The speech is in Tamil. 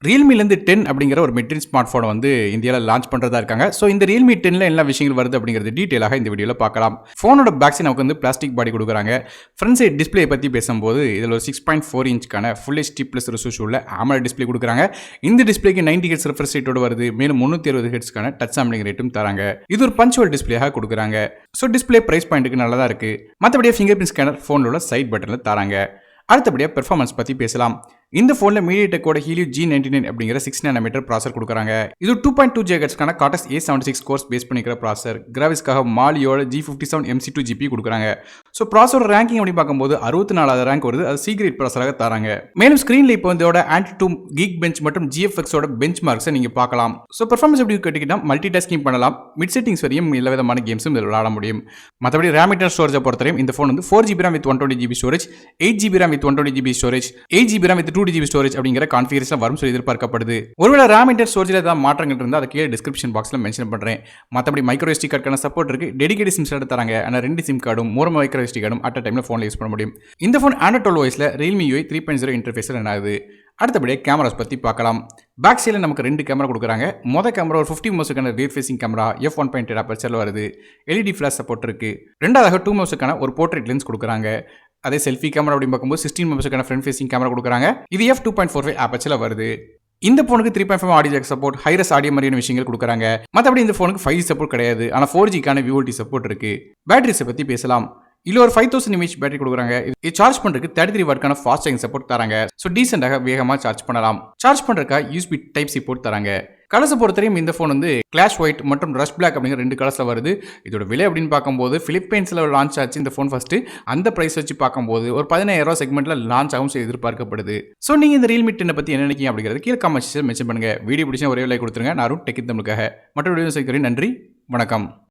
Realme 10 அப்படிங்கிற ஒரு மிட் ரேஞ்ச் ஸ்மார்ட் ஃபோனை வந்து இந்தியாவில் லான்ச் பண்ணுறதா இருக்காங்க. ஸோ இந்த Realme 10ல என்ன விஷயங்கள் வருது அப்படிங்கிறது டீட்டெயிலாக இந்த வீடியோவில் பார்க்கலாம். ஃபோனோட பேக் சைடு நமக்கு வந்து பிளாஸ்டிக் பாடி கொடுக்குறாங்க. ஃப்ரண்ட் சைட் டிஸ்பிளே பற்றி பேசும்போது இதில் ஒரு 6.4 இன்ச்க்கான ஃபுல் HD ப்ளஸ் ரெசல்யூஷன் உள்ள AMOLED டிஸ்பிளே கொடுக்குறாங்க. இந்த டிஸ்பிளேக்கு 90Hz ரெஃப்ரெஷ் ரேட்டோடு வருது. மேலும் 360Hzக்கான டச் சாம்பிளிங் ரேட்டும் தராங்க. இது ஒரு பஞ்சுவல் டிஸ்பிளேயாக கொடுக்குறாங்க. ஸோ டிஸ்பிளே பிரைஸ் பாயிண்ட்டுக்கு நல்லா தான் இருக்குது. மற்றபடியே ஃபிங்கர் பிரிண்ட் ஸ்கேனர் ஃபோனில் உள்ள சைட் பட்டனில் தராங்க. அடுத்தபடியாக பெர்ஃபார்மன்ஸ் பற்றி பேசலாம். இந்த ஃபோனில் மீடியாடெக்கோட Helio G99 அப்படிங்கிற 6nm ப்ராசர் கொடுக்குறாங்க. இது 2.2 GHzக்கான காட்டஸ் A76 கோர்ஸ் பேஸ் பண்ணிக்கிற ப்ராசர். கிராஃபிக்ஸ்க்காக மாலியோட G57 MC2 GPU கொடுக்குறாங்க. ஸோ ப்ராசரோட ரேங்கிங் அப்படி பார்க்கும்போது 64வது ரேங்க் வருது. அது சீக்ரெட் ப்ராசராக தராங்க. மேலும் ஸ்க்ரீனில் இப்போ இதோட Antutu Geek Bench மற்றும் GFXோட பெஞ்ச் மார்க்ஸை நீங்கள் பார்க்கலாம். ஸோ பெர்ஃபார்மன்ஸ் எப்படி கேட்டிங்கன்னா மல்டி டாஸ்கிங் பண்ணலாம். மிட் செட்டிங்ஸ் வரையும் எல்லா விதமான கேம்ஸும் இதில் விளையாட முடியும். மற்றபடி RAM இன்டர்னல் ஸ்டோரேஜை பொறுத்தவரையும் இந்த ஃபோன் வந்து 4GB RAM with 120GB storage, 8GB RAM with 120GB storage, 8GB RAM with 2GB storage அப்படிங்கிற கான்ஃபிகரேஷன் வரும் சொல்லி எதிர்பார்க்கப்படுது. ஒருவேளை RAM இன்டர்னல் ஸ்டோரேஜில் ஏதாவது மாற்றங்கள் இருந்தால் அதை கீழே டிஸ்கிரிப்ஷன் பாக்ஸில் மென்ஷன் பண்ணுறேன். மற்றபடி மைக்ரோ SD கார்டுக்கான சப்போர்ட் இருக்குது. டெடிகேட் சிம் கார்டு தராங்க. ஆனால் 2 சிம் கார்டும் மூணு மைக்ரோ SD கார்டும் அட் டைமில் ஃபோனில் யூஸ் பண்ண முடியும். இந்த ஃபோன் Android 12 OSல Realme UI 3.0 இன்டர்ஃபேஸில் ரன் ஆகுது. அடுத்தபடியாக கேமராஸ் பற்றி பார்க்கலாம். பேக் சைடில் நமக்கு 2 கேமரா கொடுக்குறாங்க. மொதல் கேமரா ஒரு 50 மெகாபிக்சலுக்கான ரியர் ஃபேசிங் கேமரா f1.8 அபர்ச்சரில் வருது. LED ஃபிளாஷ் சப்போர்ட் இருக்குது. ரெண்டாவதாக 2 மெகாபிக்சலுக்கான ஒரு போர்ட்ரேட் லென்ஸ் கொடுக்குறாங்க. அதே செல்ஃபி கேமரா அப்படின்னு பார்க்கும்போது 16 மெகாபிக்சலுக்கான ஃப்ரண்ட் ஃபேசிங் கேமரா கொடுக்குறாங்க. இது f2.45 அபர்ச்சரில் வருது. இந்த ஃபோனுக்கு 3.5 audio jack support, hi res audio மாதிரியான விஷயங்கள் கொடுக்குறாங்க. மற்றபடி இந்த ஃபோனுக்கு 5G சப்போர்ட் கிடையாது. ஆனால் 4Gக்கான VoLTE சப்போர்ட் இருக்குது. பேட்டரிஸை பற்றி பேசலாம். இதில் ஒரு 5000 mAh பேட்டரி கொடுக்குறாங்க. இது சார்ஜ் பண்ணுறதுக்கு 33 வாட்க்கான ஃபாஸ்ட் சார்ஜிங் சப்போர்ட் தராங்க. ஸோ டீசெண்டாக வேகமாக சார்ஜ் பண்ணலாம். சார்ஜ் பண்ணுறதுக்காக USB டைப் சி போர்ட் தராங்க. கலர்ஸை பொறுத்தவரையும் இந்த ஃபோன் வந்து கிளாஷ் ஒயிட் மற்றும் ரஷ் பிளாக் அப்படிங்கிற 2 கலர்ஸில் வருது. இதோட விலை அப்படின்னு பார்க்கும்போது பிலிப்பைன்ஸில் லான்ச் ஆச்சு இந்த ஃபோன் ஃபஸ்ட்டு. அந்த ப்ரைஸ் வச்சு பார்க்கும்போது ஒரு 15000 செக்மெண்ட்டில் லான்ச் ஆகும் எதிர்பார்க்கப்படுது. ஸோ நீங்கள் இந்த Realme 10 பற்றி என்ன நினைக்கிங்க அப்படிங்கிறது கீழே கமெண்ட்ஸில் மென்ஷன் பண்ணுங்கள். வீடியோ பிடிச்சா ஒரே லைக் கொடுத்துருங்க. நான் டெக் தமிழுக்காக மற்ற வீடியோ சேர்க்கிறேன். நன்றி, வணக்கம்.